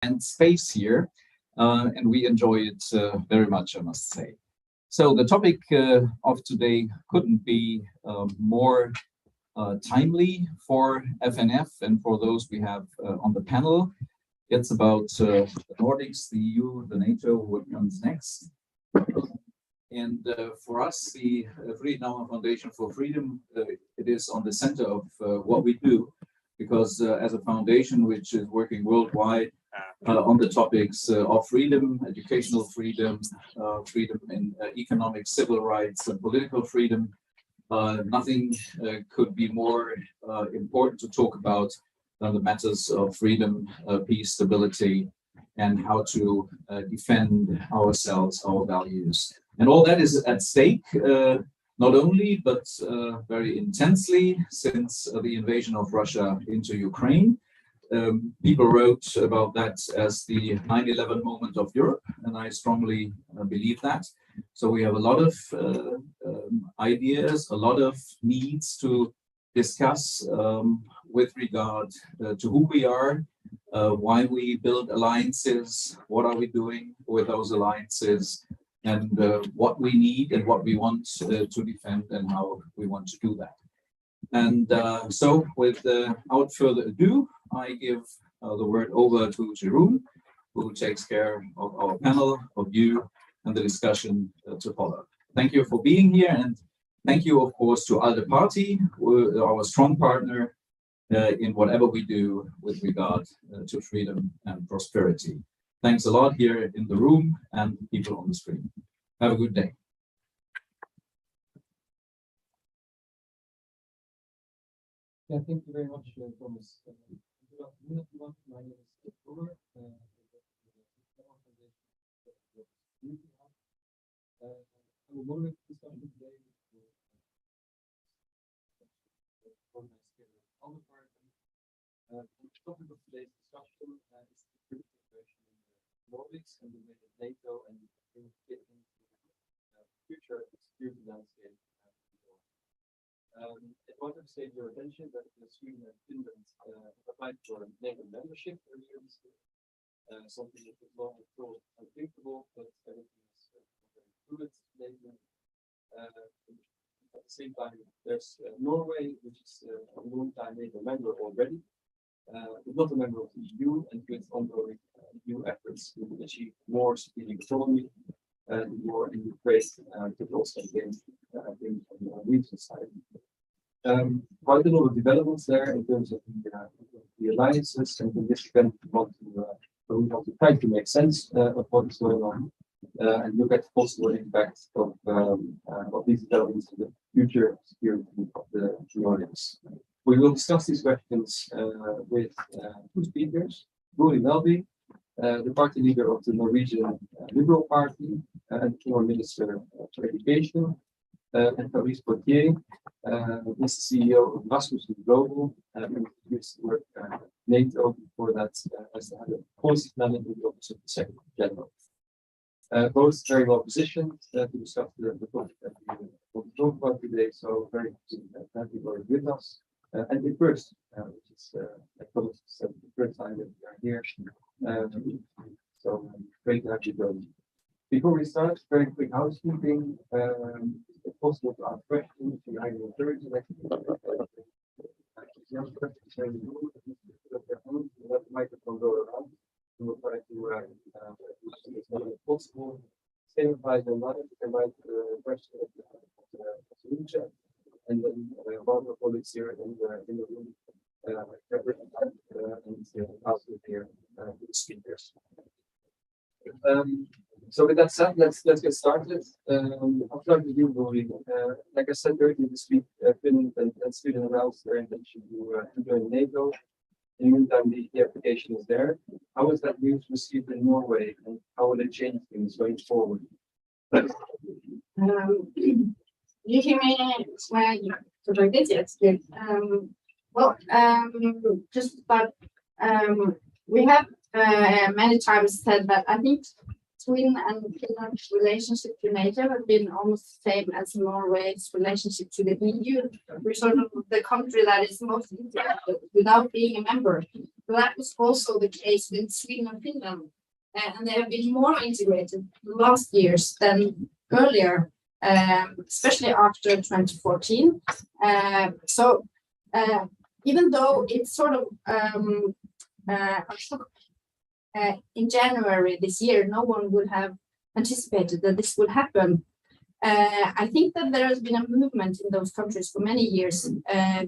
and space here, and we enjoy it very much, I must say. So the topic of today couldn't be more timely for FNF and for those we have on the panel. It's about the Nordics, the EU, the NATO, what comes next. And for us, the Friedrich Foundation for Freedom, it is on the center of what we do, because as a foundation which is working worldwide on the topics of freedom, educational freedom, freedom in economic, civil rights, and political freedom, nothing could be more important to talk about than the matters of freedom, peace, stability, and how to defend ourselves, our values. And all that is at stake, not only, but very intensely since the invasion of Russia into Ukraine. People wrote about that as the 9/11 moment of Europe, and I strongly believe that. So we have a lot of ideas, a lot of needs to discuss with regard to who we are, why we build alliances, what are we doing with those alliances, and what we need and what we want to defend and how we want to do that. And so without further ado, I give the word over to Jeroen, who takes care of our panel, of you, and the discussion to follow. Thank you for being here, and thank you, of course, to ALDE Party, our strong partner in whatever we do with regard to freedom and prosperity. Thanks a lot here in the room and people on the screen. Have a good day. Yeah, thank you very much, Thomas. Good afternoon, everyone. My name is Dobber. I will moderate the discussion today with organized here at ALDE Party. The topic of today's discussion is the critical situation in the Nordics and the way that NATO and the EU fit into the future security landscape. I wanted to save your attention that Sweden and Finland applied for NATO membership earlier this year, something that was long thought unthinkable, but everything is very fluid lately. At the same time, there's Norway, which is a long-time NATO member already, but not a member of the EU, and with ongoing EU efforts to achieve more strategic autonomy and more in Ukraine, but also again on the regional side. Quite a lot of developments there in terms of the alliances, and in this event we want to try to make sense of what is going on and look at the possible impact of these developments in the future security of the Nordics. We will discuss these questions with two speakers: Guri Melby, the party leader of the Norwegian Liberal Party and former Minister for Education, and Fabrice Pothier, is the CEO of Rasmussen Global, and used to work at NATO before that as the head of policy planning in the office of the Secretary General. Both very well positioned to discuss the topic that we want to talk about today, so very happy to have you both with us. And in person, which is, like Thomas said, the first time that we are here. So great to have you both. Before we start, very quick housekeeping. It's possible to ask questions behind the third. Let the microphone go around. We will try to as much as possible. Same applies online. You can write questions at the room chat, and then one of the colleagues here in the room and also here with the speakers. So with that said, let's get started. I'll start with you, Guri. Like I said earlier this week, Finland and Sweden announced their intention to join NATO. In the meantime, the application is there. How is that news received in Norway, and how will it change things going forward? You hear me when you like this? Yes, good. Well, just but we have many times said that I think Sweden and Finland's relationship to NATO have been almost the same as Norway's relationship to the EU. We're sort of the country that is most integrated without being a member. that was also the case with Sweden and Finland, and they have been more integrated the last years than earlier, especially after 2014. So even though it's sort of in January this year, no one would have anticipated that this would happen. I think that there has been a movement in those countries for many years,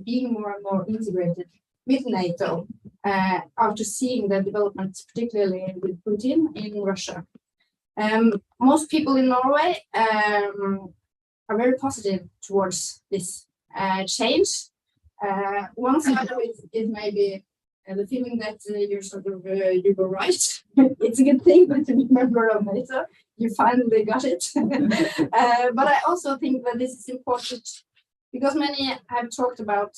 being more and more integrated with NATO after seeing the developments, particularly with Putin in Russia. Most people in Norway are very positive towards this change. One side of it is maybe the feeling that you're sort of you were right. It's a good thing, but to be a member of NATO, you finally got it. But I also think that this is important because many have talked about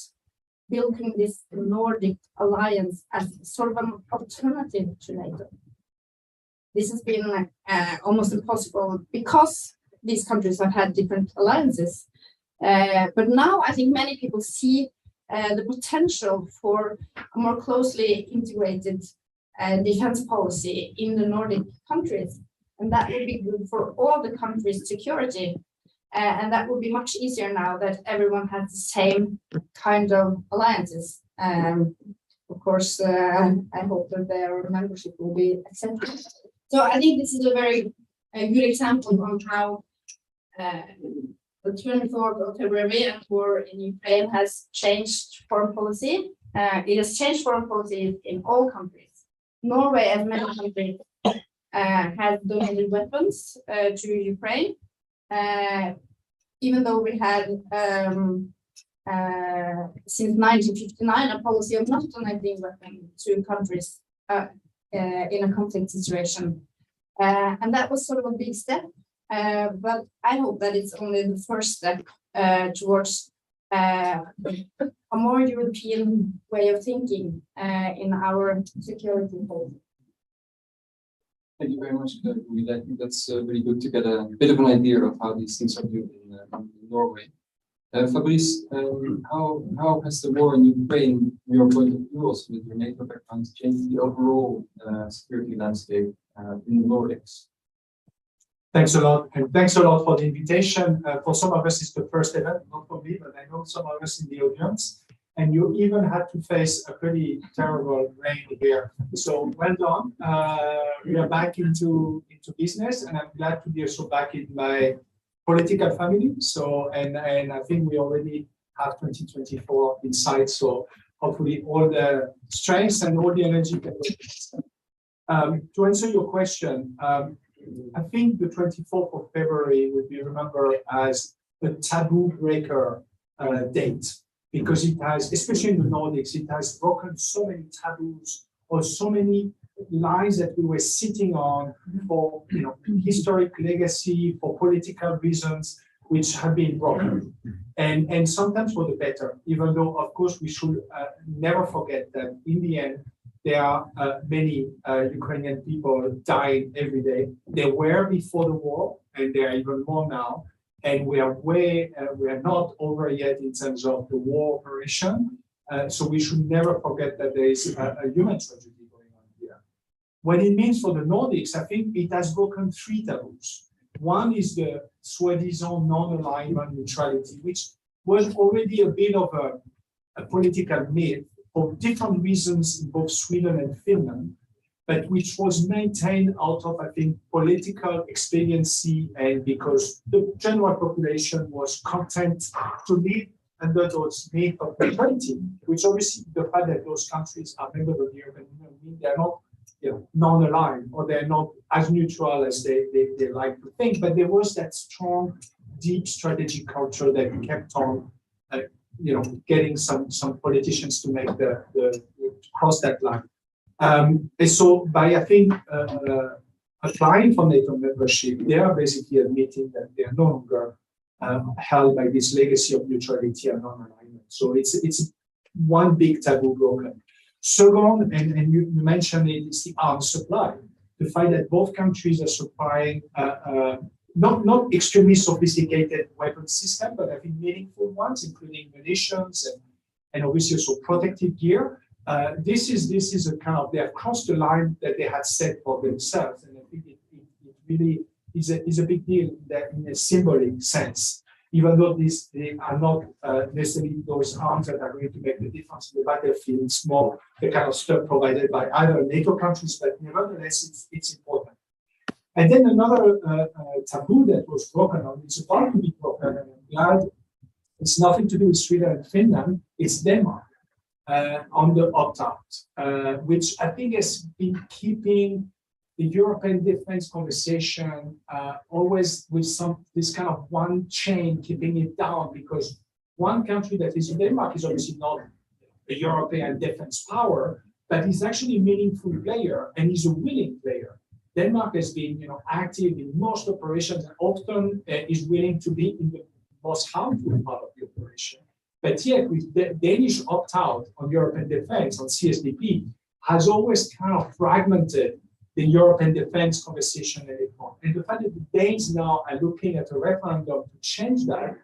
building this Nordic alliance as sort of an alternative to NATO. This has been almost impossible because these countries have had different alliances. But now I think many people see the potential for a more closely integrated defense policy in the Nordic countries. And that would be good for all the countries' security. And that would be much easier now that everyone has the same kind of alliances. Of course, I hope that their membership will be accepted. So I think this is a very good example on how the 24th of February and war in Ukraine has changed foreign policy. It has changed foreign policy in all countries. Norway, as many countries, has donated weapons to Ukraine. Even though we had since 1959 a policy of not donating weapons to countries in a conflict situation. And that was sort of a big step. But I hope that it's only the first step towards a more European way of thinking in our security policy. Thank you very much, Guri. I think that's really good to get a bit of an idea of how these things are viewed in Norway. Fabrice, how has the war in Ukraine, from your point of view, also with your NATO background, changed the overall security landscape in the Nordics? Thanks a lot, and thanks a lot for the invitation. For some of us, it's the first event, not for me, but I know some of us in the audience. And you even had to face a pretty terrible rain here. So well done. We are back into business, and I'm glad to be also back in my political family. So and I think we already have 2024 in sight. So hopefully all the strengths and all the energy can go. To answer your question, I think the 24th of February will be remembered as a taboo breaker date. Because it has, especially in the Nordics, it has broken so many taboos or so many lines that we were sitting on for, historic legacy, for political reasons, which have been broken. And sometimes for the better, even though, of course, we should never forget that in the end, there are many Ukrainian people dying every day. There were before the war, and there are even more now. And we are not over yet in terms of the war operation. So we should never forget that there is a human tragedy going on here. What it means for the Nordics, I think it has broken three taboos. One is the soi-disant non-alignment neutrality, which was already a bit of a political myth for different reasons in both Sweden and Finland, but which was maintained out of, I think, political expediency and because the general population was content to live under those myths of neutrality, which obviously the fact that those countries are members of the European Union, they're not non-aligned or they're not as neutral as they like to think, but there was that strong, deep strategic culture that kept on getting some politicians to make the cross that line. And so by, I think, applying for NATO membership, they are basically admitting that they are no longer held by this legacy of neutrality and non-alignment. So it's one big taboo broken. Second, and you mentioned it, is the arms supply. The fact that both countries are supplying not extremely sophisticated weapon systems, but I think meaningful ones, including munitions and obviously also protective gear. This is a kind of, they have crossed the line that they had set for themselves, and I think it really is a big deal in a symbolic sense. Even though they are not necessarily those arms that are going to make the difference in the battlefield, it's more the kind of stuff provided by other NATO countries, but nevertheless, it's important. And then another taboo that was broken, or it's about to be broken, and I'm glad it's nothing to do with Sweden and Finland, it's Denmark on the opt-out, which I think has been keeping the European defense conversation always with this kind of one chain keeping it down, because one country that is Denmark is obviously not a European defense power, but is actually a meaningful player and is a willing player. Denmark has been, active in most operations and often is willing to be in the most harmful part of the operation. But yet, with the Danish opt-out on European defense, on CSDP, has always kind of fragmented the European defense conversation anymore. And the fact that the Danes now are looking at a referendum to change that,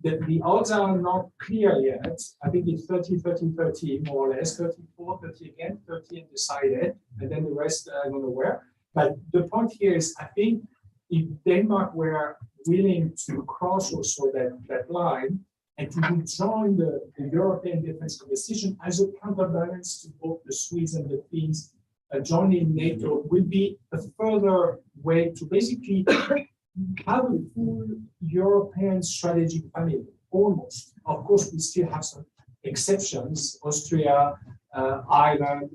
the odds are not clear yet. I think it's 30, more or less, 34, 30 again, 30 undecided, and then the rest I don't know where. But the point here is, I think if Denmark were willing to cross also that line and to join the European defense conversation as a counterbalance to both the Swedes and the Finns joining NATO, will be a further way to basically have a full European strategic family, almost. Of course, we still have some exceptions. Austria, Ireland,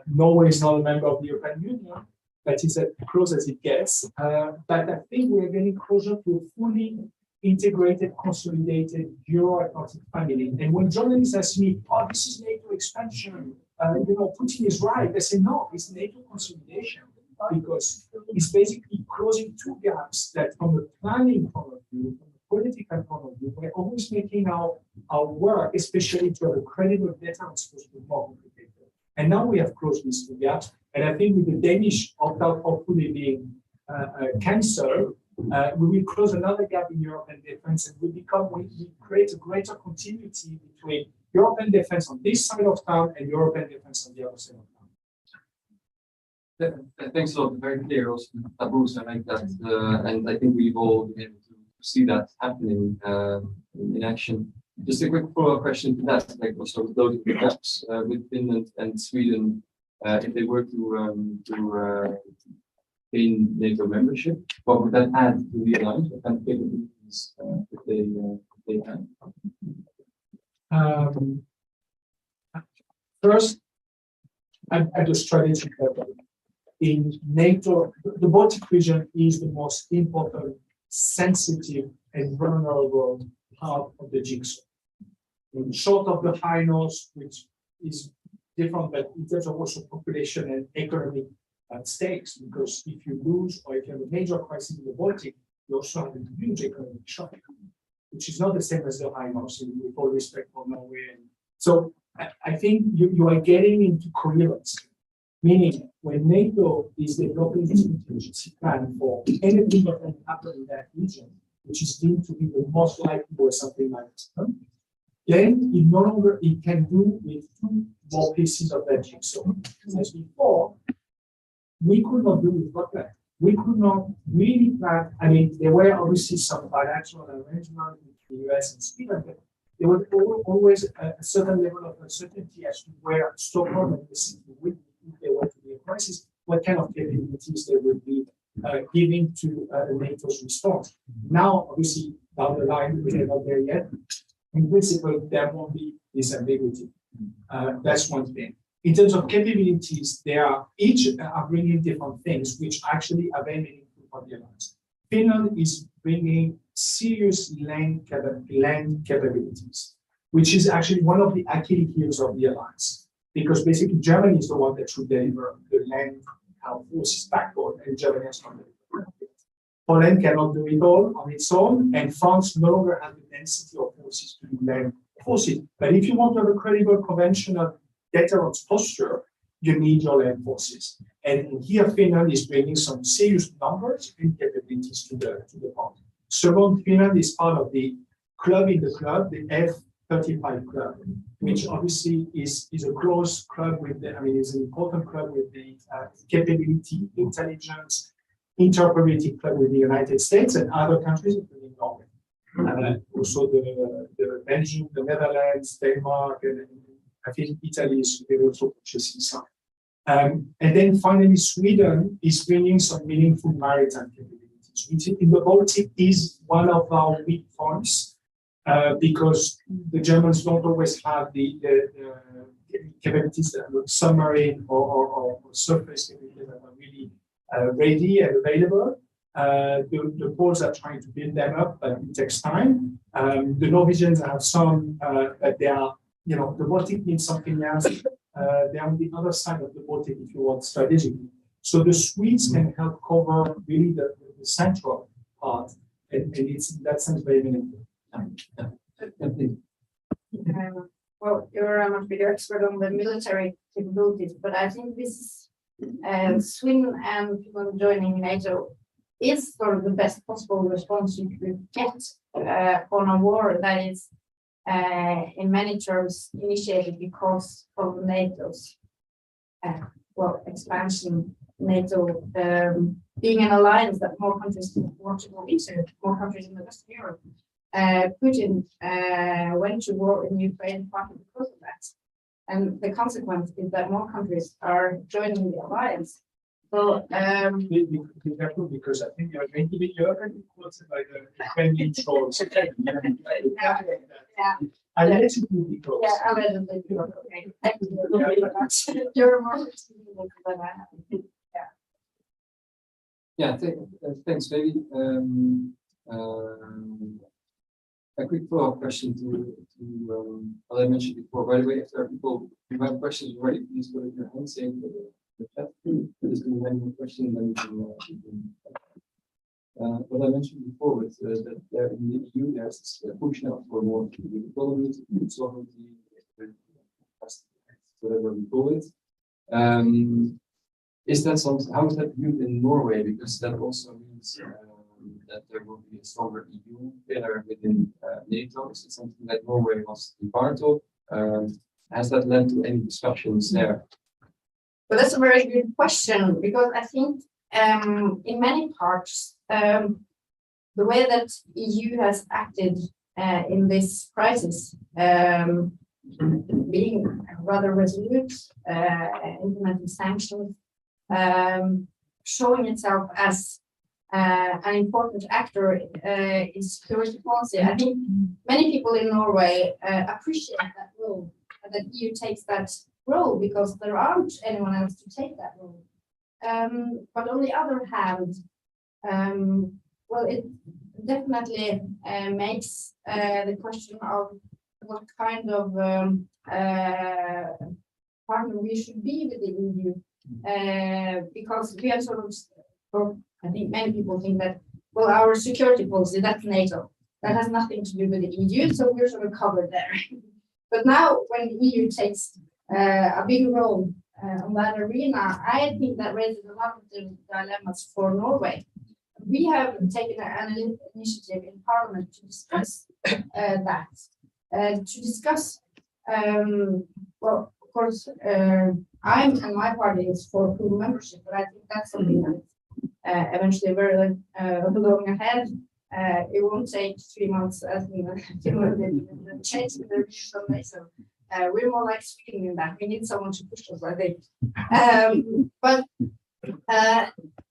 Norway is not a member of the European Union. That is as close as it gets. But I think we're getting closer to a fully integrated, consolidated Euro-Atlantic family. And when journalists ask me, oh, this is NATO expansion, Putin is right. I say, no, it's NATO consolidation, because it's basically closing two gaps that from a planning point of view, from a political point of view, we're always making our work, especially to have a credible data, was supposed to be more complicated. And now we have closed these two gaps. And I think with the Danish opt-out hopefully being cancelled, we will close another gap in European defense, and we create a greater continuity between European defense on this side of town and European defense on the other side of town. Thanks a lot. Very clear also, Fabrice. I like that. And I think we've all been able to see that happening in action. Just a quick follow-up question to that, like also closing the gaps with Finland and Sweden. If they were to gain NATO membership, what would that add to the alliance? What kind of capabilities would they have? First, at the strategic level, in NATO, the Baltic region is the most important, sensitive, and vulnerable part of the jigsaw. Short of the high north, which is different, but in terms of also population and economic stakes, because if you lose or if you have a major crisis in the Baltic, you also have a huge economic shock, which is not the same as the high north, with all respect for Norway. So I think you are getting into coherence, meaning when NATO is developing its contingency plan for anything that can happen in that region, which is deemed to be the most likely or something like this, then it can do with two more pieces of that jigsaw. As before, we could not do with Pothier. We could not really plan. I mean, there were obviously some bilateral arrangements with the US and Sweden, but there was always a certain level of uncertainty as to where Stockholm and the city would be if there were to be a crisis, what kind of capabilities they would be giving to NATO's response. Now, obviously, down the line, we are not there yet. In principle, there won't be this ambiguity. That's one thing. In terms of capabilities, each are bringing different things, which actually are very meaningful for the alliance. Finland is bringing serious land capabilities, which is actually one of the Achilles heels of the alliance, because basically Germany is the one that should deliver the land forces backbone, and Germany has not delivered it. Poland cannot do it all on its own, and France no longer has the density of forces to do land forces. But if you want to have a credible conventional deterrence posture, you need your land forces. And here Finland is bringing some serious numbers and capabilities to the party. Second, Finland is part of the club in the club, the F-35 club, which obviously is a close club with the, I mean, is an important club with the capability, intelligence, interoperability club with the United States and other countries, including Norway. Also the Belgium, the Netherlands, Denmark, and I think Italy is also purchasing some. And then finally, Sweden is bringing some meaningful maritime capabilities, which in the Baltic is one of our weak points, because the Germans don't always have the capabilities that are submarine or surface capabilities that are really ready and available. The Poles are trying to build them up, but it takes time. The Norwegians have some, but they are, you know, the Baltic needs something else. They're on the other side of the Baltic, if you want, strategically. So the Swedes can help cover really the central part, and it's in that sense very meaningful. Well, you're a much bigger expert on the military capabilities, but I think this Sweden and Finland joining NATO is sort of the best possible response you could get on a war that is in many terms initiated because of NATO's expansion. NATO being an alliance that more countries want to go into, more countries in the Western Europe. Putin went to war in Ukraine partly because of that, and the consequence is that more countries are joining the alliance. So be careful, because I think you're going to be quoted by the Kremlin trolls. Yeah. I let you be close. Yeah, I read it. Okay. Thank you very much. You're more experienced than I have. Yeah, thanks, maybe. A quick follow-up question to what I mentioned before. By the way, if there are people who have questions already, please put your hands in the chat. If there's been any question, then you can what I mentioned before was that there in the EU there's this push now for more economy, sovereignty, whatever we call it. Is that something? How is that viewed in Norway? Because that also means that there will be a stronger EU pillar within NATO. Is it something that Norway wants to be part of? Has that led to any discussions there? Well, that's a very good question, because I think in many parts the way that EU has acted in this crisis, being rather resolute, implementing sanctions, showing itself as an important actor in security policy. I think many people in Norway appreciate that role, that EU takes that role, because there aren't anyone else to take that role. But on the other hand, well, it definitely makes the question of what kind of partner we should be with the EU, because we have sort of, or I think many people think that, well, our security policy, that's NATO. That has nothing to do with the EU, so we're sort of covered there. But now, when the EU takes a big role on that arena, I think that raises a lot of the dilemmas for Norway. We have taken an initiative in Parliament to discuss that, to discuss, well, of course, I'm and my party is for full membership, but I think that's something that eventually very long ahead. It won't take 3 months as we change the views on NATO. We're more like Sweden in that we need someone to push us, I think. But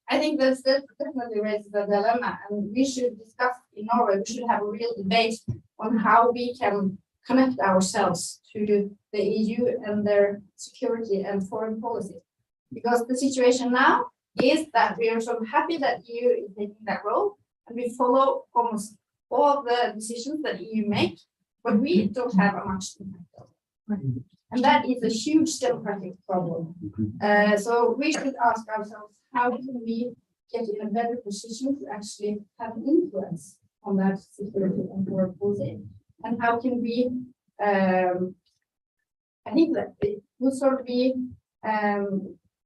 I think that definitely raises a dilemma, and we should discuss in Norway. We should have a real debate on how we can connect ourselves to the EU and their security and foreign policy. Because the situation now is that we are so happy that EU is taking that role, and we follow almost all the decisions that EU make, but we don't have a much impact on it. And that is a huge democratic problem. So we should ask ourselves, how can we get in a better position to actually have an influence on that security and foreign policy? And how can we, I think that it will sort of be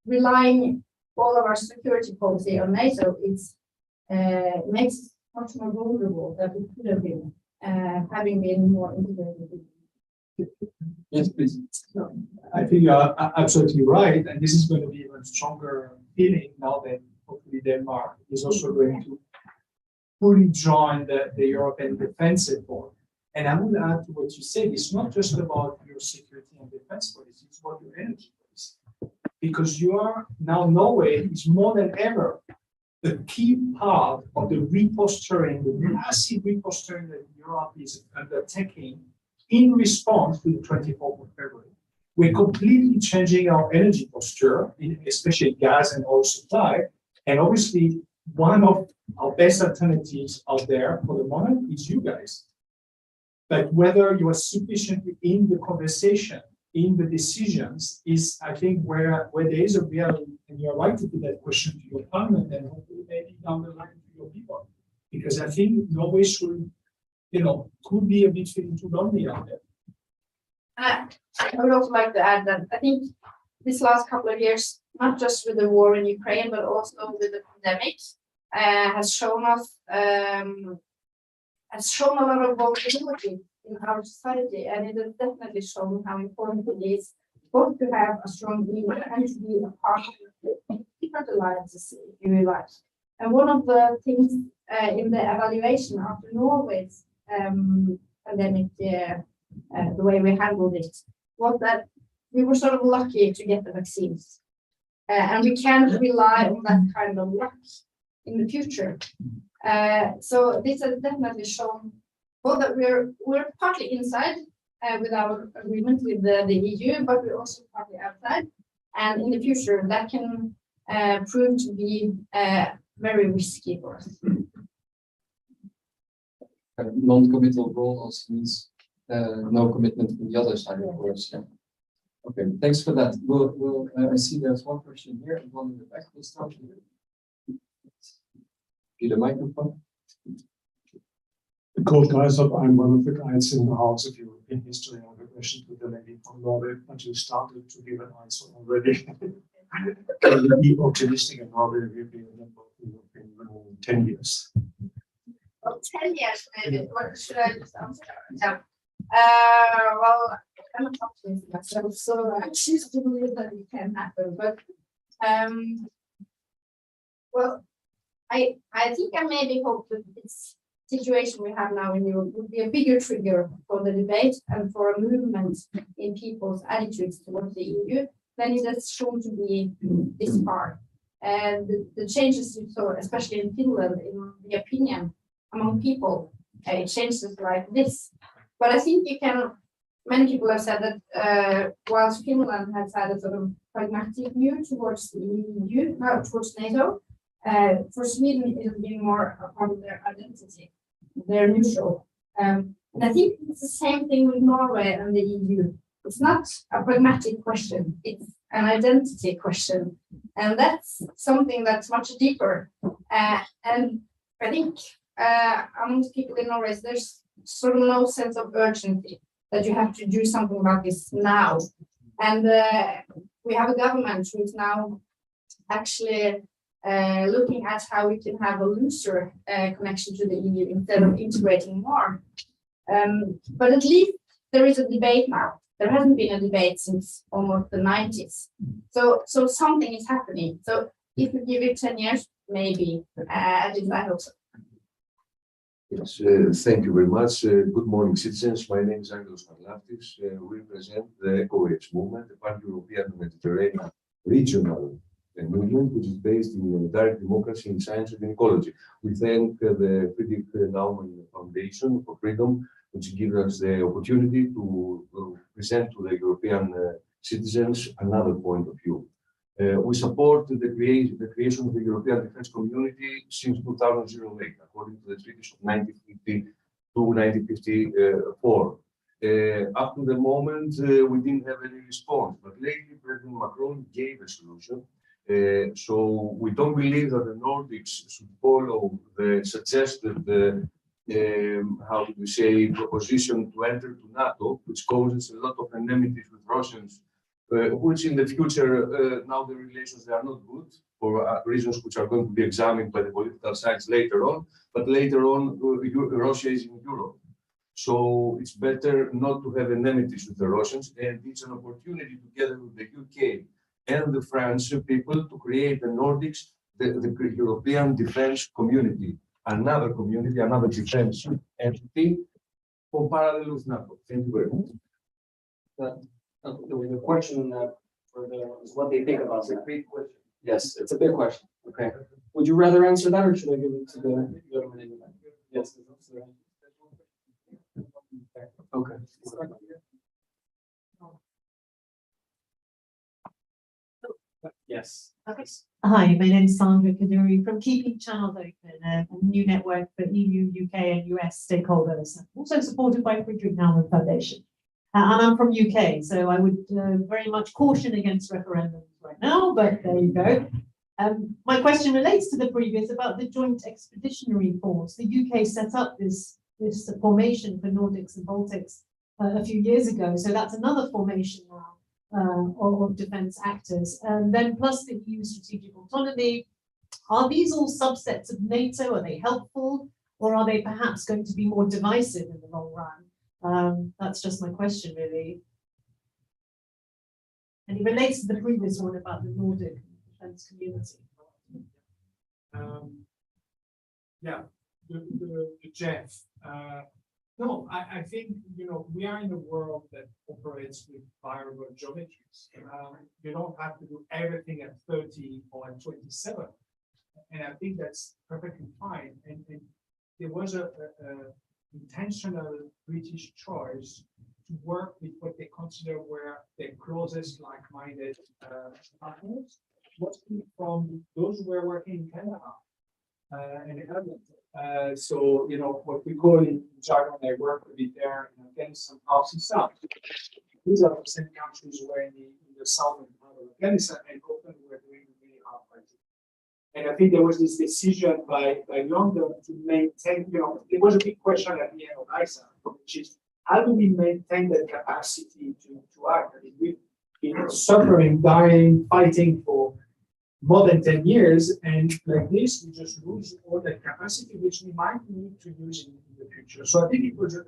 relying all of our security policy on NATO. It makes us much more vulnerable than we could have been, having been more integrated. Yes, please. I think you are absolutely right, and this is going to be even stronger feeling now that hopefully Denmark is also going to fully join the European defense effort. And I would add to what you said, it's not just about your security and defense policy, it's about your energy policy. Because you are now, Norway is more than ever the key part of the reposturing, the massive reposturing that Europe is undertaking in response to the 24th of February. We're completely changing our energy posture, especially gas and oil supply. And obviously, one of our best alternatives out there for the moment is you guys. But whether you are sufficiently in the conversation, in the decisions, is I think where there is a real, and you're right to put that question to your parliament and hopefully maybe down the line to your people. Because I think Norway should, could be a bit feeling too lonely out there. I would also like to add that I think this last couple of years, not just with the war in Ukraine, but also with the pandemic, has shown us has shown a lot of vulnerability in our society, and it has definitely shown how important it is both to have a strong EU and to be a part of the different alliances in your life. And one of the things in the evaluation after Norway's pandemic, the way we handled it, was that we were sort of lucky to get the vaccines. And we can't rely on that kind of luck in the future. So this has definitely shown both that we're partly inside with our agreement with the EU, but we're also partly outside. And in the future, that can prove to be very risky for us. Non-committal role also means no commitment from the other side, of course. Yeah. Okay, thanks for that. I see there's one question here and one in the back. We'll start here. Get a microphone. Kurt Geisert, I'm one of the guys in the House of European History. I have a question to the lady from Norway, but you started to give an answer already. Can you be optimistic in Norway will be a member of the European Union in 10 years? Well, 10 years maybe. What should I just answer? Yeah. Well, I'm not optimistic myself, so I choose to believe that it can happen. But well, I think I maybe hope that this situation we have now in Europe would be a bigger trigger for the debate and for a movement in people's attitudes towards the EU than it has shown to be this far. And the changes you saw, especially in Finland, in the opinion among people, changes like this. But I think many people have said that whilst Finland has had a sort of pragmatic view towards the EU, towards NATO, for Sweden it has been more a part of their identity. They're neutral. And I think it's the same thing with Norway and the EU. It's not a pragmatic question, it's an identity question. And that's something that's much deeper. And I think amongst people in Norway, there's sort of no sense of urgency that you have to do something about this now. And we have a government who is now actually looking at how we can have a looser connection to the EU instead of integrating more. But at least there is a debate now. There hasn't been a debate since almost the 90s. So something is happening. So if we give it 10 years, maybe, at least I hope so. Yes, thank you very much. Good morning, citizens. My name is Angelos Karlaftis. We represent the ECOH movement, the Pan-European Mediterranean Regional movement, which is based in direct democracy in science and in ecology. We thank the Friedrich Naumann Foundation for Freedom, which gives us the opportunity to present to the European citizens another point of view. We support the creation of the European Defence Community since 2008, according to the treaties of 1950 to 1954. Up to the moment, we didn't have any response, but lately President Macron gave a solution. So we don't believe that the Nordics should follow the suggested, how do we say, proposition to enter to NATO, which causes a lot of enmity with Russians, which in the future, now the relations, they are not good for reasons which are going to be examined by the political science later on, but later on, Russia is in Europe. So it's better not to have enmities with the Russians, and it's an opportunity together with the UK and the French people to create the Nordics, the European defense community, another community, another defense entity for parallel with NATO. Thank you very much. There was a question is what they think about that. Yes, it's a big question. Okay. Would you rather answer that or should I give it to the gentleman in the back? Yes. Okay. Yes. Okay. Hi, my name is Sandra Kaduri from Keeping Channels Open, a new network for EU, UK, and US stakeholders, also supported by Friedrich Naumann Foundation. And I'm from UK, so I would very much caution against referendums right now, but there you go. My question relates to the previous about the Joint Expeditionary Force. The UK set up this formation for Nordics and Baltics a few years ago, so that's another formation now of defence actors. And then plus the EU strategic autonomy. Are these all subsets of NATO? Are they helpful, or are they perhaps going to be more divisive in the long run? That's just my question, really. And it relates to the previous one about the Nordic defence community. Yeah, the Jeff. No, I think, we are in a world that operates with variable geometries. You don't have to do everything at 30 or at 27. And I think that's perfectly fine. And there was a intentional British choice to work with what they consider were their closest like-minded partners, mostly from those who were working in Canada and Edmonton. So, what we call in jargon, I work with it there in Afghanistan, South and South. These are the same countries who were in the southern part of Afghanistan, and often were doing really hard fighting. And I think there was this decision by London to maintain, there was a big question at the end of ISA, which is how do we maintain that capacity to act? I mean, we've been suffering, dying, fighting for more than 10 years, and like this, we just lose all that capacity, which we might need to use in the future. So I think it was a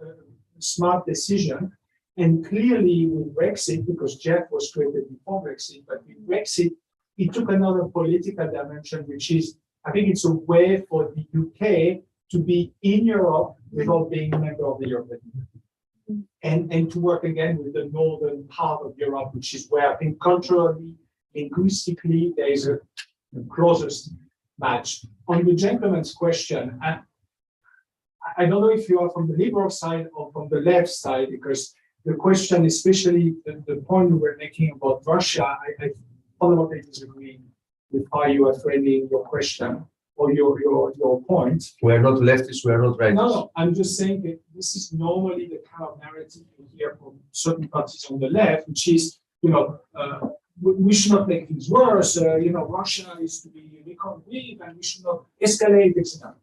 smart decision. And clearly with Brexit, because Jeff was created before Brexit, but with Brexit, it took another political dimension, which is, I think it's a way for the UK to be in Europe without being a member of the European Union. And to work again with the northern part of Europe, which is where I think culturally, linguistically, there is a closest match. On the gentleman's question, I don't know if you are from the liberal side or from the left side, because the question, especially the point we were making about Russia, I fundamentally disagree with how you are framing your question or your point. We are not leftists, we are not rightists. No, I'm just saying that this is normally the kind of narrative you hear from certain parties on the left, which is, we should not make things worse. Russia is to be reckoned with, and we should not escalate, etc.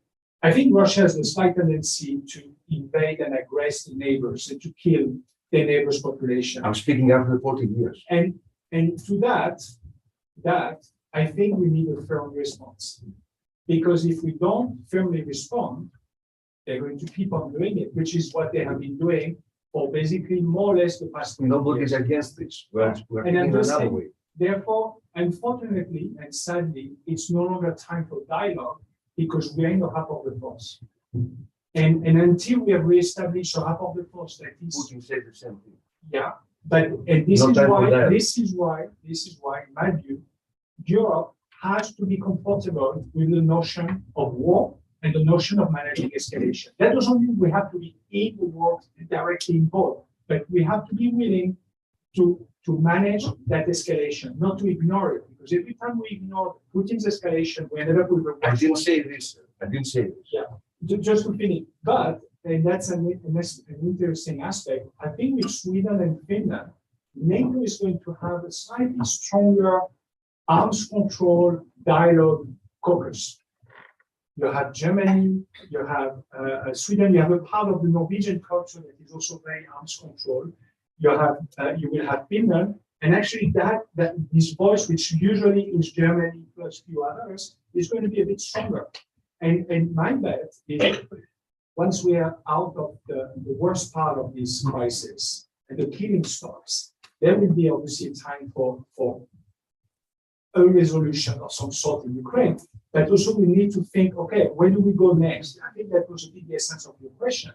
I think Russia has a slight tendency to invade and aggress the neighbors and to kill their neighbors' population. I'm speaking after 40 years. And to that I think we need a firm response, because if we don't firmly respond, they're going to keep on doing it, which is what they have been doing for basically more or less the past 20 Nobody years. is against this. We're And I'm thinking just another saying, way. therefore, unfortunately and sadly, it's no longer time for dialogue, because we are in the heart of the force. And until we have reestablished the heart of the force, that is, Putin said the same thing. yeah, but this No is time for why, dialogue. this is why, in my view, Europe has to be comfortable with the notion of war and the notion of managing escalation. That doesn't mean we have to be in the war directly involved, but we have to be willing to manage that escalation, not to ignore it. Because every time we ignore Putin's escalation, we ended up with a I didn't say this. I didn't say this. Yeah, just to finish. But, and that's an interesting aspect, I think with Sweden and Finland, NATO is going to have a slightly stronger arms control dialogue caucus. You have Germany, you have Sweden, you have a part of the Norwegian culture that is also very arms control. You will have Finland, and actually that this voice, which usually is Germany plus few others, is going to be a bit stronger. And my bet is once we are out of the worst part of this crisis and the killing stops, there will be obviously time for a resolution of some sort in Ukraine. But also we need to think, okay, where do we go next? I think that was a big essence of your question.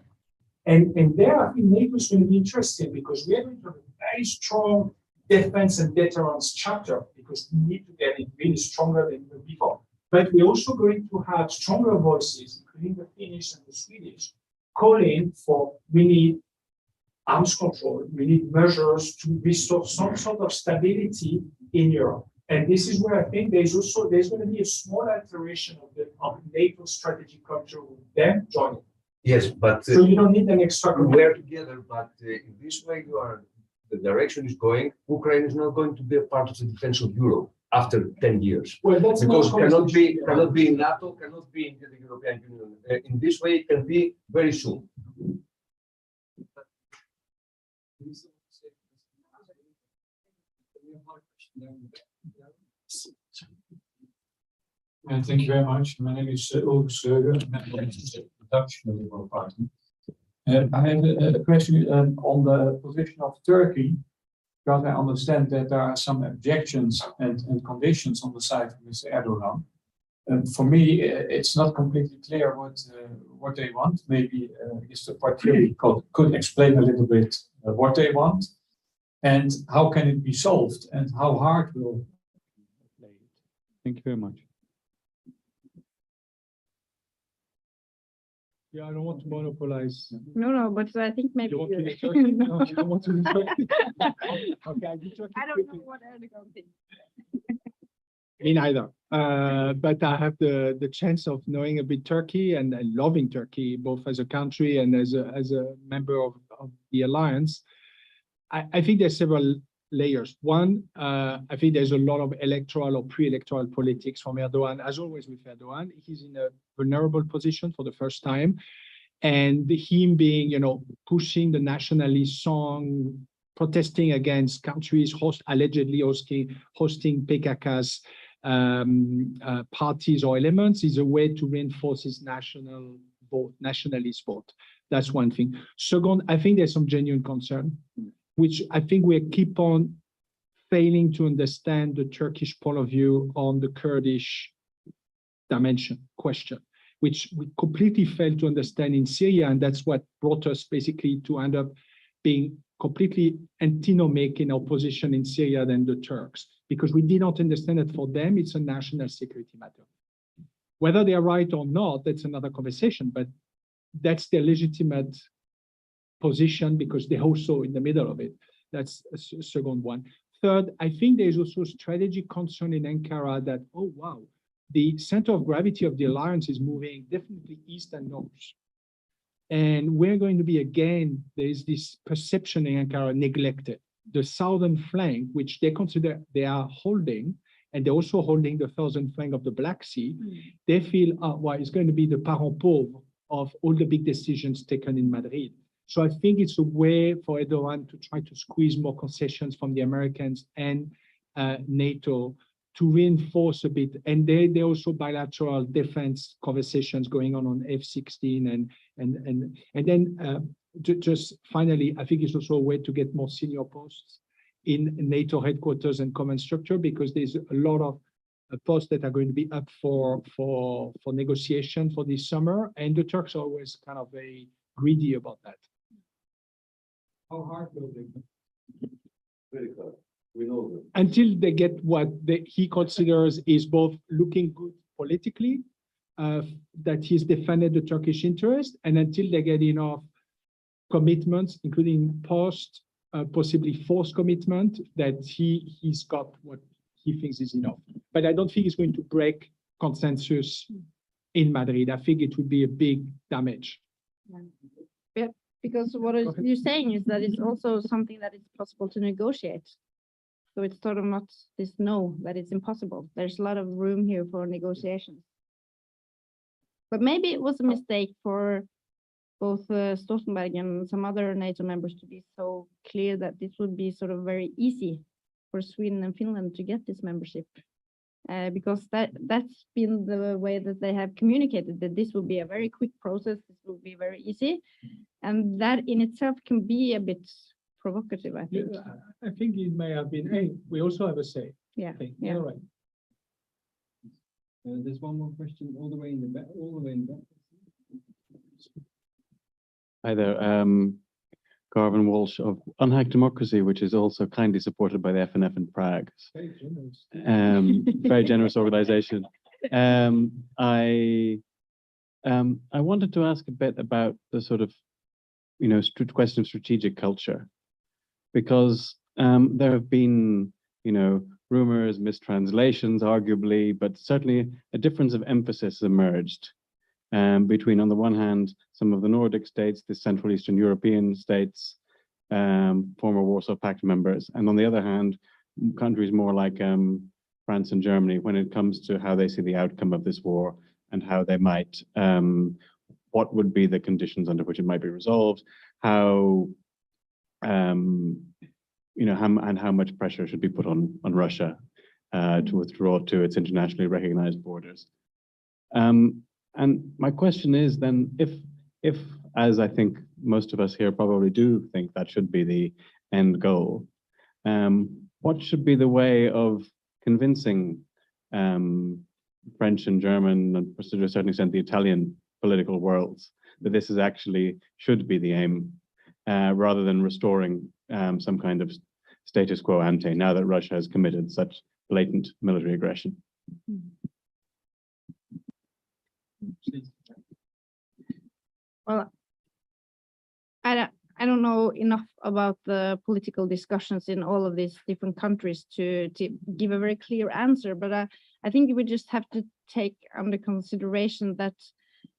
And there I think NATO is going to be interesting because we are going to have a very strong defense and deterrence chapter because we need to get it really stronger than even before. But we're also going to have stronger voices, including the Finnish and the Swedish, calling for we need arms control, we need measures to restore some sort of stability in Europe. And this is where I think there's going to be a small alteration of NATO strategic culture with them joining. Yes, but So you don't need an extra. we're together, but in this way the direction is going, Ukraine is not going to be a part of the defense of Europe after 10 years. Well, that's Because not cannot be in NATO, cannot be in the European Union. In this way, it can be very soon. Thank you very much. My name is Ulrich Schreuder, member of the Dutch Liberal Party. I have a question on the position of Turkey, because I understand that there are some objections and conditions on the side of Mr. Erdogan. For me, it's not completely clear what they want. Maybe Mr. Pothier could explain a little bit what they want and how can it be solved and how hard will it play it. Thank you very much. Yeah, I don't want to monopolize. No, but I think maybe. You want to do Turkey? No, you don't want to do Turkey. Okay, I do Turkey. I don't know what Erdogan thinks. Me neither. But I have the chance of knowing a bit Turkey and loving Turkey, both as a country and as a member of the alliance. I think there's several layers. One, I think there's a lot of electoral or pre-electoral politics from Erdogan. As always with Erdogan, he's in a vulnerable position for the first time. And him being, pushing the nationalist song, protesting against countries allegedly hosting PKK's parties or elements is a way to reinforce his nationalist vote. That's one thing. Second, I think there's some genuine concern, which I think we keep on failing to understand the Turkish point of view on the Kurdish question, which we completely failed to understand in Syria. And that's what brought us basically to end up being completely antinomic in our position in Syria than the Turks, because we did not understand that for them, it's a national security matter. Whether they are right or not, that's another conversation, but that's their legitimate position because they're also in the middle of it. That's a second one. Third, I think there's also strategic concern in Ankara that, oh, wow, the center of gravity of the alliance is moving definitely east and north. And we're going to be, again, there's this perception in Ankara neglected. The southern flank, which they consider they are holding, and they're also holding the southern flank of the Black Sea, they feel, well, it's going to be the parent pauvre of all the big decisions taken in Madrid. So I think it's a way for Erdogan to try to squeeze more concessions from the Americans and NATO to reinforce a bit. And there are also bilateral defense conversations going on F-16 and then just finally, I think it's also a way to get more senior posts in NATO headquarters and command structure, because there's a lot of posts that are going to be up for negotiation for this summer, and the Turks are always kind of very greedy about that. How hard will they be? Very hard. We know that. Until they get what he considers is both looking good politically, that he's defended the Turkish interest, and until they get enough commitments, including possibly forced commitment, that he's got what he thinks is enough. But I don't think it's going to break consensus in Madrid. I think it would be a big damage. Yeah, because what you're saying is that it's also something that is possible to negotiate. So it's sort of not this no, that it's impossible. There's a lot of room here for negotiations. But maybe it was a mistake for both Stoltenberg and some other NATO members to be so clear that this would be sort of very easy for Sweden and Finland to get this membership. because that's been the way that they have communicated, that this will be a very quick process, this will be very easy, and that in itself can be a bit provocative, I think. I think it may have been, hey, we also have a say. Yeah, Thing. yeah. All right. There's one more question all the way in the back, all the way in the back. Hi there, Garvin Walsh of Unhacked Democracy, which is also kindly supported by the FNF in Prague. Very generous. Very generous organization. I wanted to ask a bit about the sort of, question of strategic culture, because there have been, rumors, mistranslations, arguably, but certainly a difference of emphasis emerged between, on the one hand, some of the Nordic states, the Central Eastern European states, former Warsaw Pact members, and on the other hand, countries more like France and Germany, when it comes to how they see the outcome of this war and how they might, what would be the conditions under which it might be resolved, how, how much pressure should be put on Russia to withdraw to its internationally recognized borders. And my question is then, if, as I think most of us here probably do think that should be the end goal, what should be the way of convincing French and German, and to a certain extent the Italian political worlds, that this is actually should be the aim, rather than restoring some kind of status quo ante now that Russia has committed such blatant military aggression? Well, I don't know enough about the political discussions in all of these different countries to give a very clear answer, but I think we just have to take under consideration that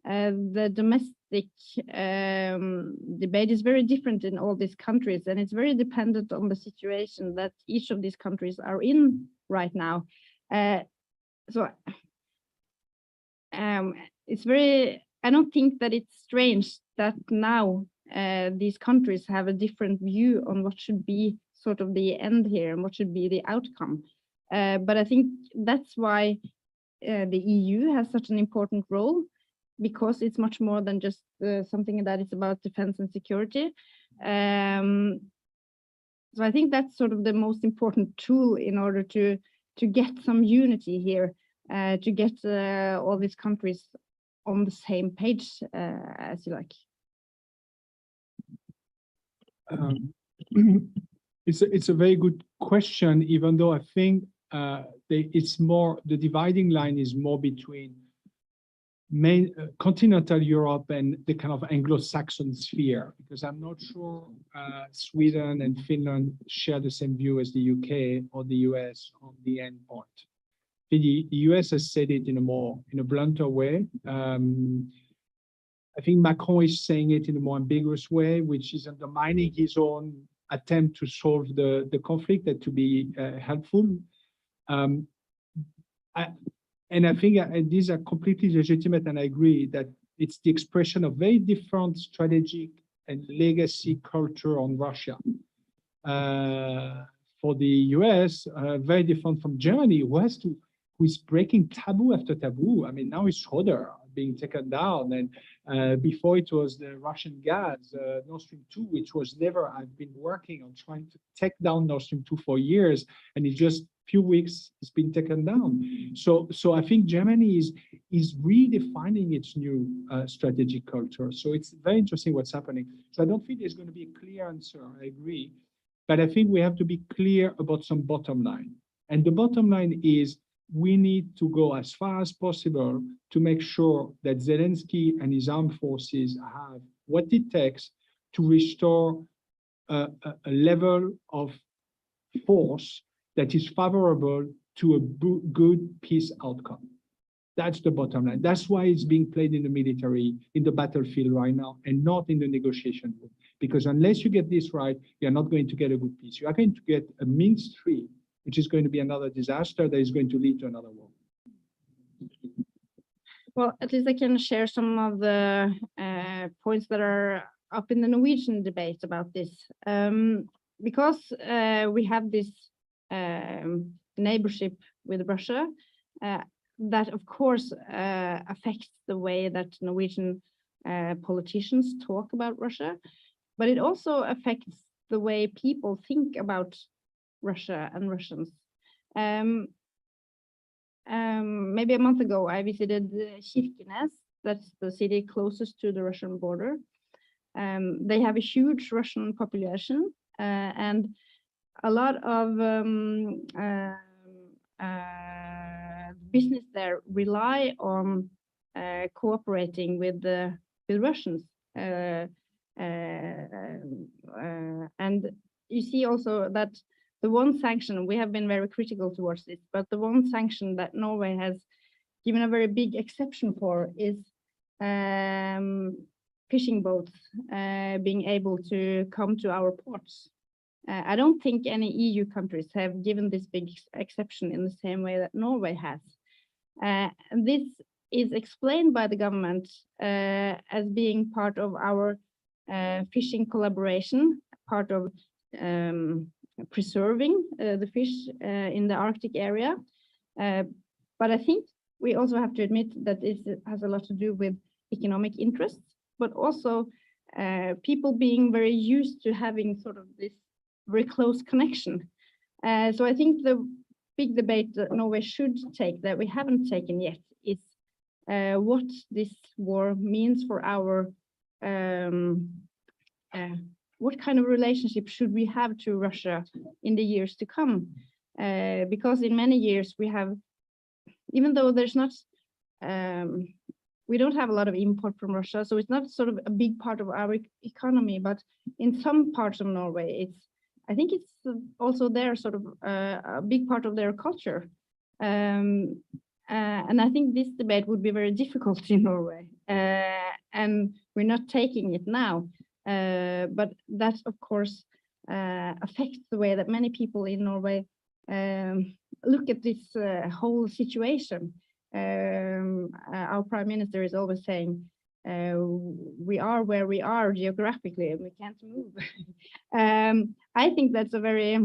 the domestic debate is very different in all these countries, and it's very dependent on the situation that each of these countries are in right now. It's very, I don't think that it's strange that now these countries have a different view on what should be sort of the end here and what should be the outcome. But I think that's why the EU has such an important role, because it's much more than just something that is about defense and security. So I think that's sort of the most important tool in order to get some unity here, to get all these countries on the same page, as you like. It's a very good question, even though I think it's more, the dividing line is more between continental Europe and the kind of Anglo-Saxon sphere, because I'm not sure Sweden and Finland share the same view as the UK or the US on the end point. The US has said it in a blunter way. I think Macron is saying it in a more ambiguous way, which is undermining his own attempt to solve the conflict and to be helpful. And I think these are completely legitimate, and I agree that it's the expression of very different strategic and legacy culture on Russia. For the US, very different from Germany, who is breaking taboo after taboo. I mean, now it's Schroeder being taken down, and before it was the Russian gas, Nord Stream 2, which was never, I've been working on trying to take down Nord Stream 2 for years, and in just few weeks it's been taken down. So I think Germany is redefining its new strategic culture. So it's very interesting what's happening. So I don't think there's going to be a clear answer, I agree, but I think we have to be clear about some bottom line. And the bottom line is we need to go as far as possible to make sure that Zelensky and his armed forces have what it takes to restore a level of force that is favorable to a good peace outcome. That's the bottom line. That's why it's being played in the military, in the battlefield right now, and not in the negotiation room. Because unless you get this right, you're not going to get a good peace. You are going to get a Minsk III, which is going to be another disaster that is going to lead to another war. Well, at least I can share some of the points that are up in the Norwegian debate about this. Because we have this neighborship with Russia, that of course affects the way that Norwegian politicians talk about Russia, but it also affects the way people think about Russia and Russians. Maybe a month ago, I visited Kirkenes, that's the city closest to the Russian border. They have a huge Russian population, and a lot of business there rely on cooperating with the Russians. And you see also that the one sanction, we have been very critical towards this, but the one sanction that Norway has given a very big exception for is fishing boats being able to come to our ports. I don't think any EU countries have given this big exception in the same way that Norway has. And this is explained by the government as being part of our fishing collaboration, part of preserving the fish in the Arctic area. But I think we also have to admit that this has a lot to do with economic interests, but also people being very used to having sort of this very close connection. So I think the big debate that Norway should take, that we haven't taken yet, is what this war means for our what kind of relationship should we have to Russia in the years to come? Because in many years we have, even though there's not, we don't have a lot of import from Russia, so it's not sort of a big part of our economy, but in some parts of Norway, I think it's also their sort of a big part of their culture. And I think this debate would be very difficult in Norway, and we're not taking it now. But that, of course, affects the way that many people in Norway look at this whole situation. Our Prime Minister is always saying, we are where we are geographically and we can't move. I think that's a very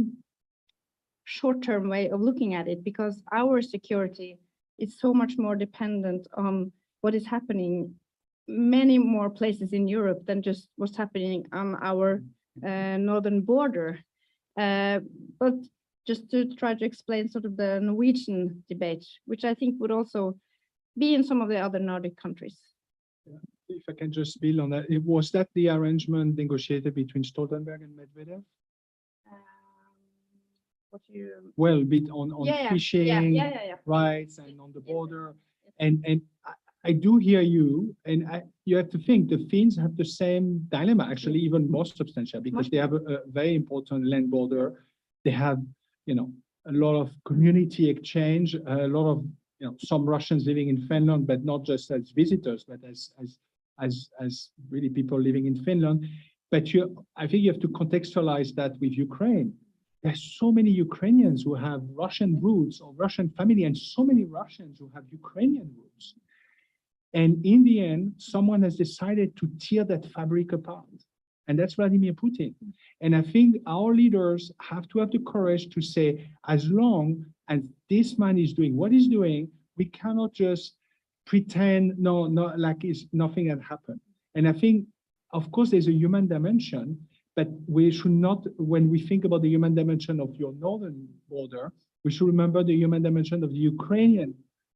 short-term way of looking at it, because our security is so much more dependent on what is happening many more places in Europe than just what's happening on our northern border. But just to try to explain sort of the Norwegian debate, which I think would also be in some of the other Nordic countries. Yeah. If I can just build on that, was that the arrangement negotiated between Stoltenberg and Medvedev? What you... Well, bit on fishing rights and on the border, and I do hear you, and you have to think the Finns have the same dilemma, actually even more substantial, because they have a very important land border. They have, you know, a lot of community exchange, a lot of, you know, some Russians living in Finland, but not just as visitors, but as really people living in Finland. But I think you have to contextualize that with Ukraine. There's so many Ukrainians who have Russian roots or Russian family, and so many Russians who have Ukrainian roots. And in the end, someone has decided to tear that fabric apart. And that's Vladimir Putin. And I think our leaders have to have the courage to say, as long as this man is doing what he's doing, we cannot just pretend like nothing had happened. And I think, of course, there's a human dimension, but we should not, when we think about the human dimension of your northern border, we should remember the human dimension of the Ukrainian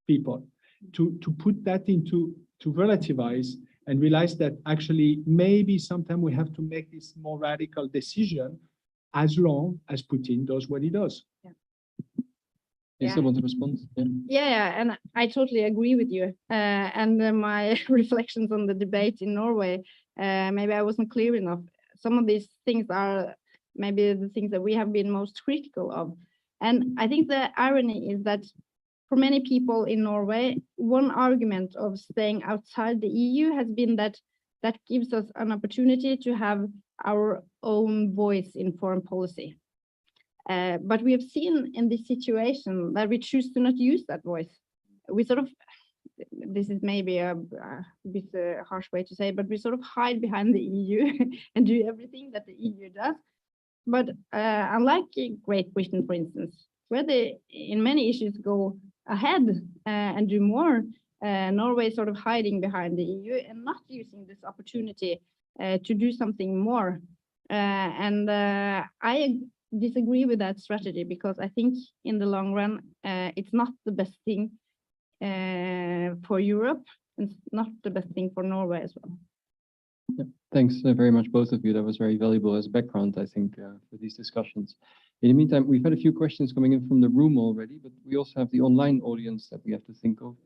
people, to put that to relativize and realize that actually maybe sometime we have to make this more radical decision, as long as Putin does what he does. Yeah. You still want to respond? Yeah, and I totally agree with you. And my reflections on the debate in Norway, maybe I wasn't clear enough. Some of these things are maybe the things that we have been most critical of. And I think the irony is that for many people in Norway, one argument of staying outside the EU has been that that gives us an opportunity to have our own voice in foreign policy. But we have seen in this situation that we choose to not use that voice. We sort of, this is maybe a bit harsh way to say, but we sort of hide behind the EU and do everything that the EU does. But unlike Great Britain, for instance, where they, in many issues, go ahead and do more. Norway is sort of hiding behind the EU and not using this opportunity to do something more. I disagree with that strategy because I think in the long run, it's not the best thing for Europe and not the best thing for Norway as well. Yeah, thanks very much, both of you. That was very valuable as background, I think, for these discussions. In the meantime, we've had a few questions coming in from the room already, but we also have the online audience that we have to think of.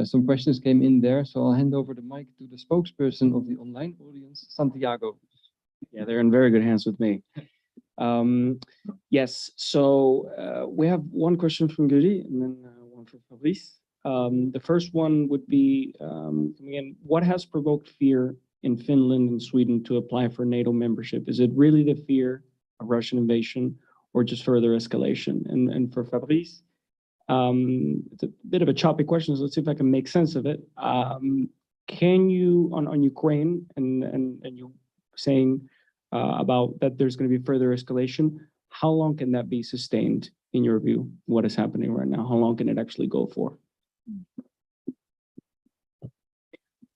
Some questions came in there, so I'll hand over the mic to the spokesperson of the online audience, Santiago. Yeah, they're in very good hands with me. Yes, so we have one question from Guri and then one from Fabrice. The first one would be, coming in, what has provoked fear in Finland and Sweden to apply for NATO membership? Is it really the fear of Russian invasion or just further escalation? And for Fabrice, it's a bit of a choppy question, so let's see if I can make sense of it. Can you, on Ukraine, and you saying about that there's going to be further escalation, how long can that be sustained in your view? What is happening right now? How long can it actually go for?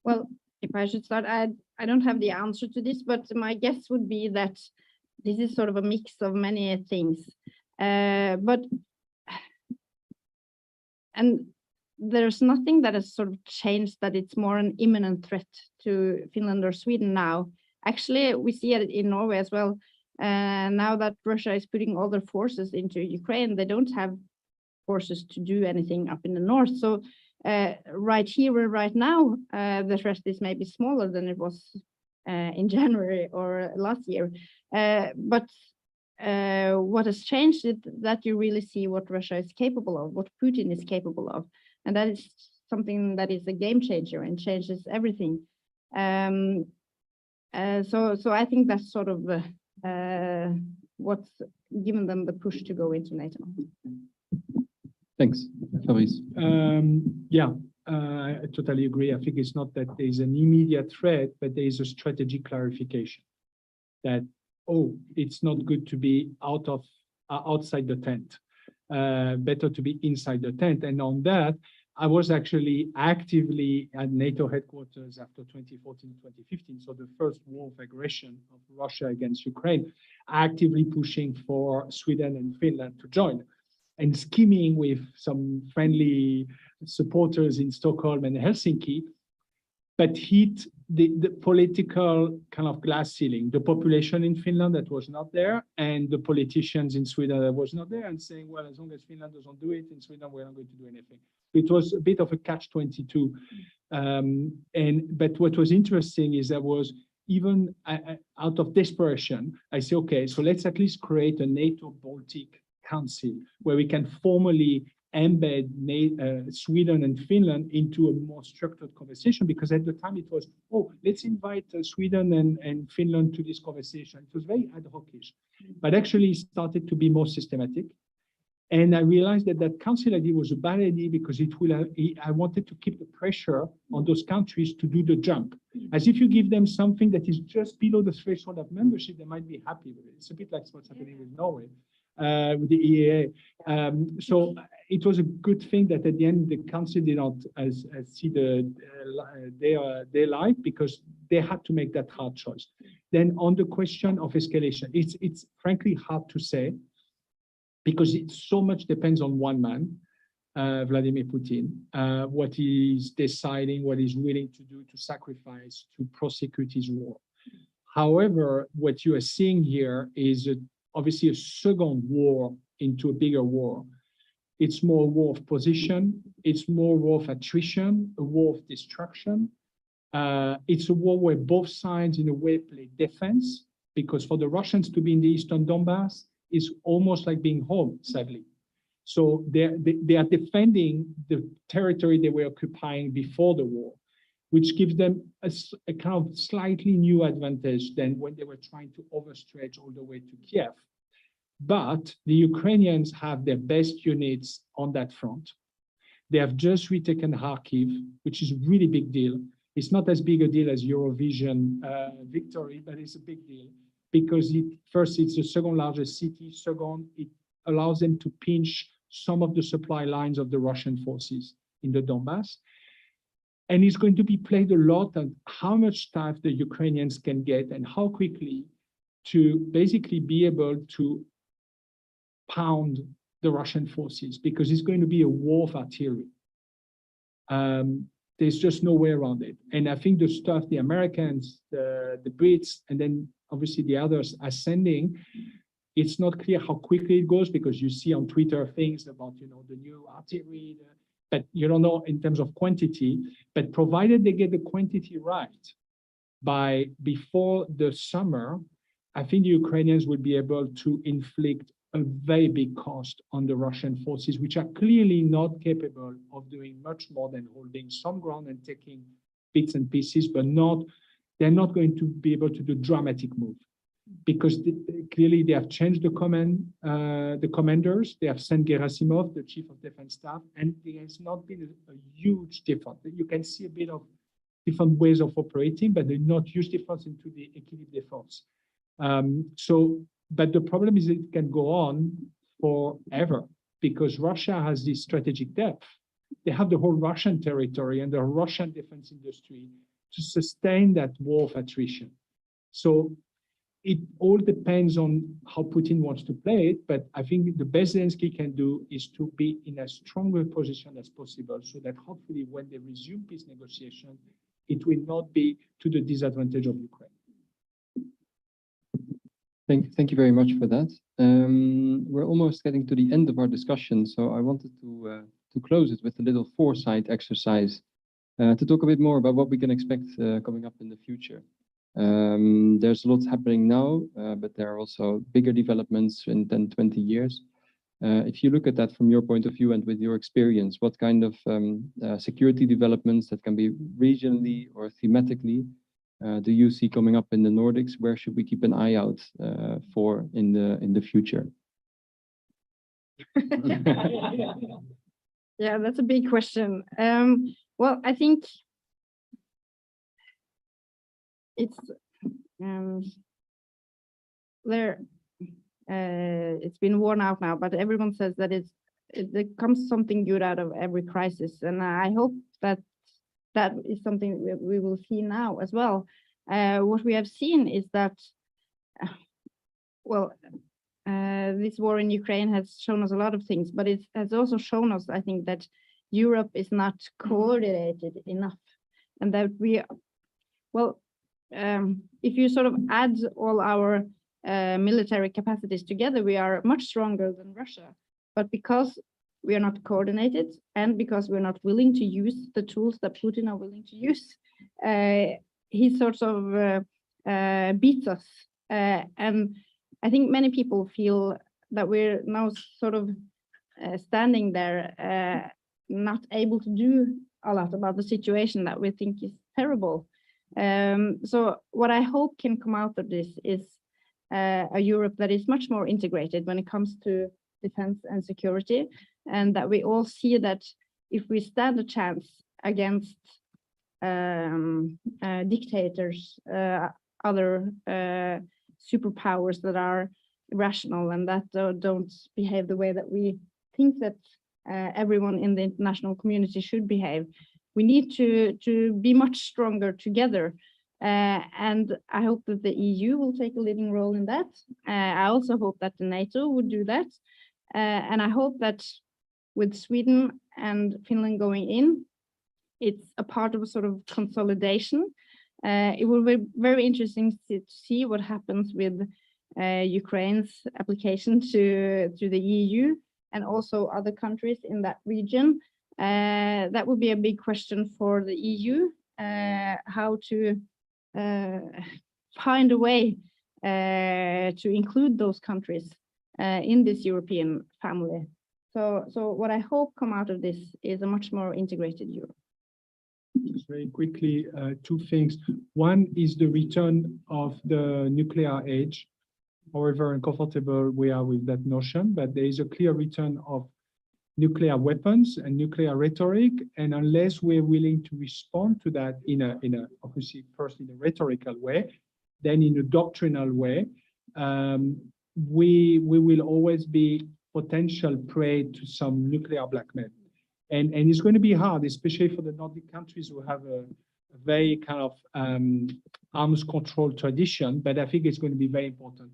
Well, if I should start, I don't have the answer to this, but my guess would be that this is sort of a mix of many things. And there's nothing that has sort of changed that it's more an imminent threat to Finland or Sweden now. Actually, we see it in Norway as well. Now that Russia is putting all their forces into Ukraine, they don't have forces to do anything up in the north. So right here and right now, the threat is maybe smaller than it was in January or last year. But what has changed is that you really see what Russia is capable of, what Putin is capable of. And that is something that is a game changer and changes everything. So I think that's sort of what's given them the push to go into NATO. Thanks, Fabrice. I totally agree. I think it's not that there's an immediate threat, but there is a strategic clarification that, oh, it's not good to be outside the tent. Better to be inside the tent. And on that, I was actually actively at NATO headquarters after 2014, 2015. So the first war of aggression of Russia against Ukraine, actively pushing for Sweden and Finland to join, and scheming with some friendly supporters in Stockholm and Helsinki, but hit the political kind of glass ceiling, the population in Finland that was not there, and the politicians in Sweden that was not there, and saying, well, as long as Finland doesn't do it, in Sweden, we're not going to do anything. It was a bit of a catch-22. But what was interesting is that was, even out of desperation, I say, okay, so let's at least create a NATO-Baltic Council where we can formally embed Sweden and Finland into a more structured conversation, because at the time it was, oh, let's invite Sweden and Finland to this conversation. It was very ad hoc-ish, but actually it started to be more systematic. And I realized that that council idea was a bad idea because I wanted to keep the pressure on those countries to do the jump. As if you give them something that is just below the threshold of membership, they might be happy with it. It's a bit like what's happening with Norway. With the EEA. So it was a good thing that at the end the council did not see their light, because they had to make that hard choice. Then on the question of escalation, it's frankly hard to say, because it so much depends on one man, Vladimir Putin, what he's deciding, what he's willing to do, to sacrifice, to prosecute his war. However, what you are seeing here is obviously a second war into a bigger war. It's more a war of position. It's more a war of attrition, a war of destruction. It's a war where both sides, in a way, play defense, because for the Russians to be in the Eastern Donbass is almost like being home, sadly. So they are defending the territory they were occupying before the war, which gives them a kind of slightly new advantage than when they were trying to overstretch all the way to Kiev. But the Ukrainians have their best units on that front. They have just retaken Kharkiv, which is a really big deal. It's not as big a deal as Eurovision victory, but it's a big deal because first, it's the second largest city. Second, it allows them to pinch some of the supply lines of the Russian forces in the Donbass. And it's going to be played a lot on how much staff the Ukrainians can get and how quickly to basically be able to pound the Russian forces, because it's going to be a war of artillery. There's just no way around it. And I think the stuff the Americans, the Brits, and then obviously the others are sending, it's not clear how quickly it goes, because you see on Twitter things about, you know, the new artillery, but you don't know in terms of quantity. But provided they get the quantity right by before the summer, I think the Ukrainians will be able to inflict a very big cost on the Russian forces, which are clearly not capable of doing much more than holding some ground and taking bits and pieces, but they're not going to be able to do dramatic move, because clearly they have changed the commanders. They have sent Gerasimov, the chief of defense staff, and there has not been a huge difference. You can see a bit of different ways of operating, but there's not huge difference into the équilibre défense. But the problem is it can go on forever, because Russia has this strategic depth. They have the whole Russian territory and the Russian defense industry to sustain that war of attrition. So it all depends on how Putin wants to play it, but I think the best Zelensky can do is to be in as strong a position as possible, so that hopefully when they resume peace negotiations, it will not be to the disadvantage of Ukraine. Thank you very much for that. We're almost getting to the end of our discussion, so I wanted to close it with a little foresight exercise to talk a bit more about what we can expect coming up in the future. There's lots happening now, but there are also bigger developments in 10, 20 years. If you look at that from your point of view and with your experience, what kind of security developments that can be regionally or thematically do you see coming up in the Nordics? Where should we keep an eye out for in the future? Yeah, that's a big question. Well, I think it's it's been worn out now, but everyone says that there comes something good out of every crisis, and I hope that that is something we will see now as well. What we have seen is that, this war in Ukraine has shown us a lot of things, but it has also shown us, I think, that Europe is not coordinated enough, and that if you sort of add all our military capacities together, we are much stronger than Russia. But because we are not coordinated, and because we're not willing to use the tools that Putin are willing to use, he sort of beats us. And I think many people feel that we're now sort of standing there, not able to do a lot about the situation that we think is terrible. So what I hope can come out of this is a Europe that is much more integrated when it comes to defense and security, and that we all see that if we stand a chance against dictators, other superpowers that are irrational and that don't behave the way that we think that everyone in the international community should behave, we need to be much stronger together. And I hope that the EU will take a leading role in that. I also hope that the NATO would do that. And I hope that with Sweden and Finland going in, it's a part of a sort of consolidation. It will be very interesting to see what happens with Ukraine's application to the EU and also other countries in that region. That would be a big question for the EU, how to find a way to include those countries in this European family. So what I hope come out of this is a much more integrated Europe. Just very quickly, two things. One is the return of the nuclear age, however uncomfortable we are with that notion, but there is a clear return of nuclear weapons and nuclear rhetoric, and unless we're willing to respond to that in a obviously first in a rhetorical way, then in a doctrinal way, we will always be potential prey to some nuclear blackmail. And it's going to be hard, especially for the Nordic countries who have a very kind of arms control tradition, but I think it's going to be very important.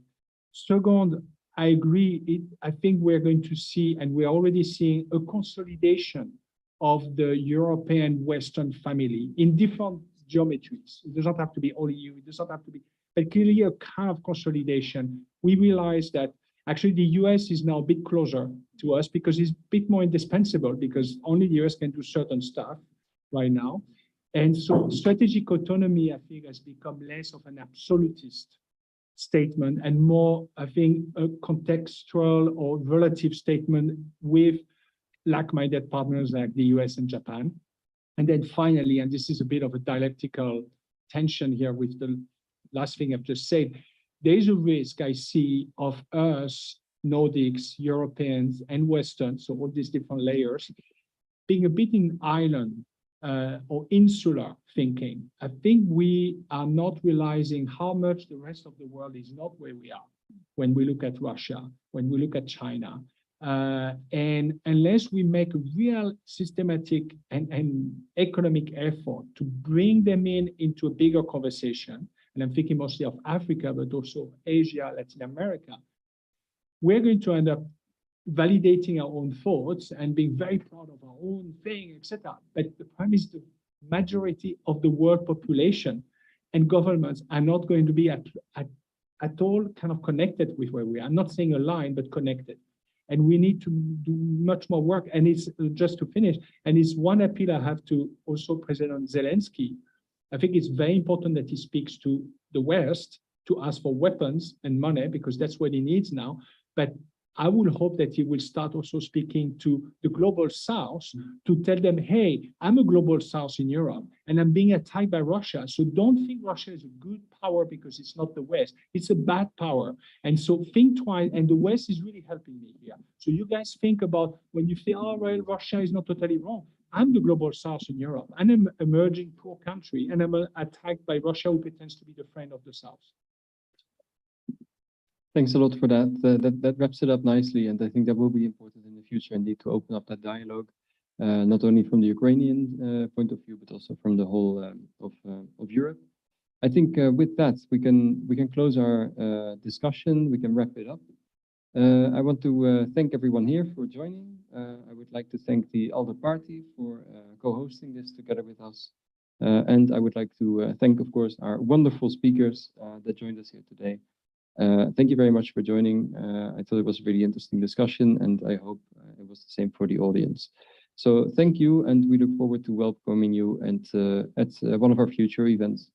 Second, I agree. I think we're going to see, and we're already seeing, a consolidation of the European Western family in different geometries. It doesn't have to be all EU, it doesn't have to be, but clearly a kind of consolidation. We realize that actually the US is now a bit closer to us because it's a bit more indispensable, because only the US can do certain stuff right now. And so strategic autonomy, I think, has become less of an absolutist statement and more, I think, a contextual or relative statement with like-minded partners like the US and Japan. And then finally, and this is a bit of a dialectical tension here with the last thing I've just said, there is a risk I see of us, Nordics, Europeans, and Western, so all these different layers, being a bit in island or insular thinking. I think we are not realizing how much the rest of the world is not where we are when we look at Russia, when we look at China. And unless we make a real systematic and economic effort to bring them into a bigger conversation, and I'm thinking mostly of Africa, but also Asia, Latin America, we're going to end up validating our own thoughts and being very proud of our own thing, etc. But the problem is the majority of the world population and governments are not going to be at all kind of connected with where we are. I'm not saying aligned, but connected. And we need to do much more work. And it's just to finish, and it's one appeal I have to also President Zelensky. I think it's very important that he speaks to the West to ask for weapons and money, because that's what he needs now. But I would hope that he will start also speaking to the global South to tell them, hey, I'm a global South in Europe and I'm being attacked by Russia. So don't think Russia is a good power because it's not the West. It's a bad power. And so think twice. And the West is really helping me here. So you guys think about when you say, oh, well, Russia is not totally wrong. I'm the global South in Europe. I'm an emerging poor country and I'm attacked by Russia, who pretends to be the friend of the South. Thanks a lot for that. That wraps it up nicely, and I think that will be important in the future indeed to open up that dialogue, not only from the Ukrainian point of view, but also from the whole of Europe. I think with that we can close our discussion. We can wrap it up. I want to thank everyone here for joining. I would like to thank the ALDE party for co-hosting this together with us, and I would like to thank, of course, our wonderful speakers that joined us here today. Thank you very much for joining. I thought it was a really interesting discussion, and I hope it was the same for the audience. So thank you, and we look forward to welcoming you at one of our future events.